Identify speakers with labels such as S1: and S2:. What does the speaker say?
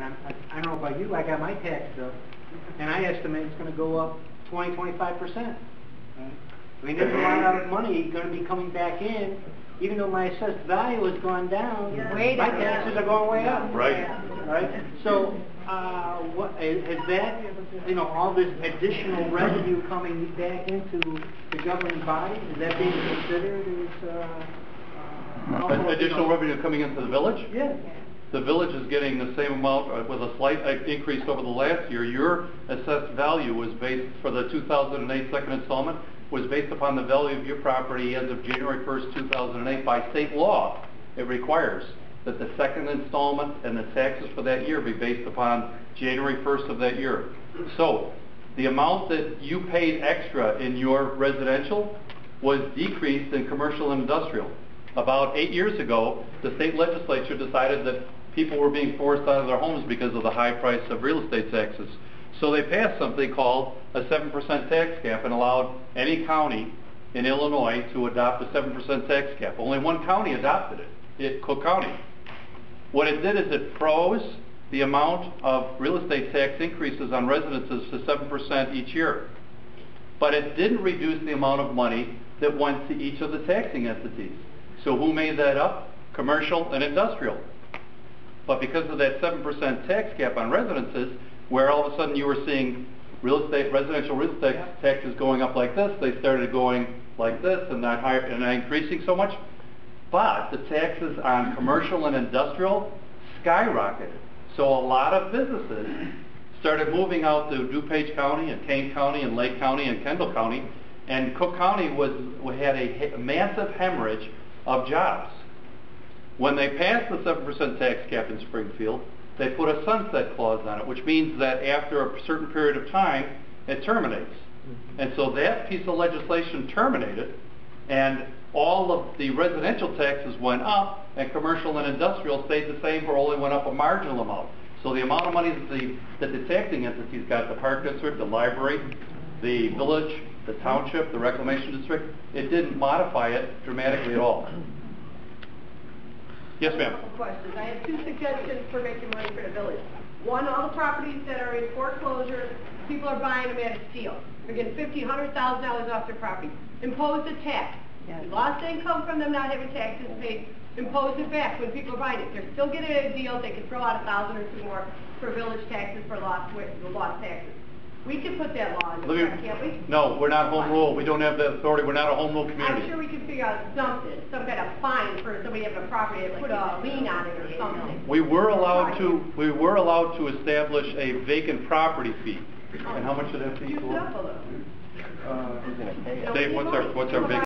S1: I don't know about you, I got my tax bill, and I estimate it's going to go up 20–25%. Right? I mean, there's a lot of money going to be coming back in, even though my assessed value has gone down. My taxes are going way up.
S2: Right.
S1: Right. So, what has that? You know, all this additional revenue coming back into the governing body, is that being considered as
S2: additional revenue coming into the village?
S1: Yeah.
S2: The village is getting the same amount with a slight increase over the last year. Your assessed value was based, for the 2008 second installment, was based upon the value of your property as of January 1st, 2008. By state law, it requires that the second installment and the taxes for that year be based upon January 1st of that year. So, the amount that you paid extra in your residential was decreased in commercial and industrial. About 8 years ago, the state legislature decided that people were being forced out of their homes because of the high price of real estate taxes. So they passed something called a 7% tax cap and allowed any county in Illinois to adopt a 7% tax cap. Only one county adopted it, Cook County. What it did is it froze the amount of real estate tax increases on residences to 7% each year. But it didn't reduce the amount of money that went to each of the taxing entities. So who made that up? Commercial and industrial. But because of that 7% tax cap on residences, where all of a sudden you were seeing residential real estate taxes going up like this, they started going like this and not higher and not increasing so much. But the taxes on commercial and industrial skyrocketed. So a lot of businesses started moving out to DuPage County and Kane County and Lake County and Kendall County, and Cook County had a massive hemorrhage of jobs. When they passed the 7% tax cap in Springfield, they put a sunset clause on it, which means that after a certain period of time, it terminates. And so that piece of legislation terminated, and all of the residential taxes went up, and commercial and industrial stayed the same or only went up a marginal amount. So the amount of money that the taxing entities got, the park district, the library, the village, the township, the reclamation district, it didn't modify it dramatically at all. Yes, ma'am.
S3: Questions. I have two suggestions for making money for the village. One, all the properties that are in foreclosure, people are buying them at a steal. They're getting $50,000, $100,000 off their property. Impose a tax. You lost income from them not having taxes paid. Impose it back when people are buying it. They're still getting a deal. They can throw out $1,000 or $2,000 more for village taxes for lost taxes. We can put that law in effect, can't we?
S2: No, we're not home rule. We don't have that authority. We're not a home rule community.
S3: I'm sure we can figure out something, some kind of fine for somebody having a property and put a lien on it or something.
S2: We were allowed to establish a vacant property fee. And how much did that fee?
S3: Dave,
S2: what's our vacant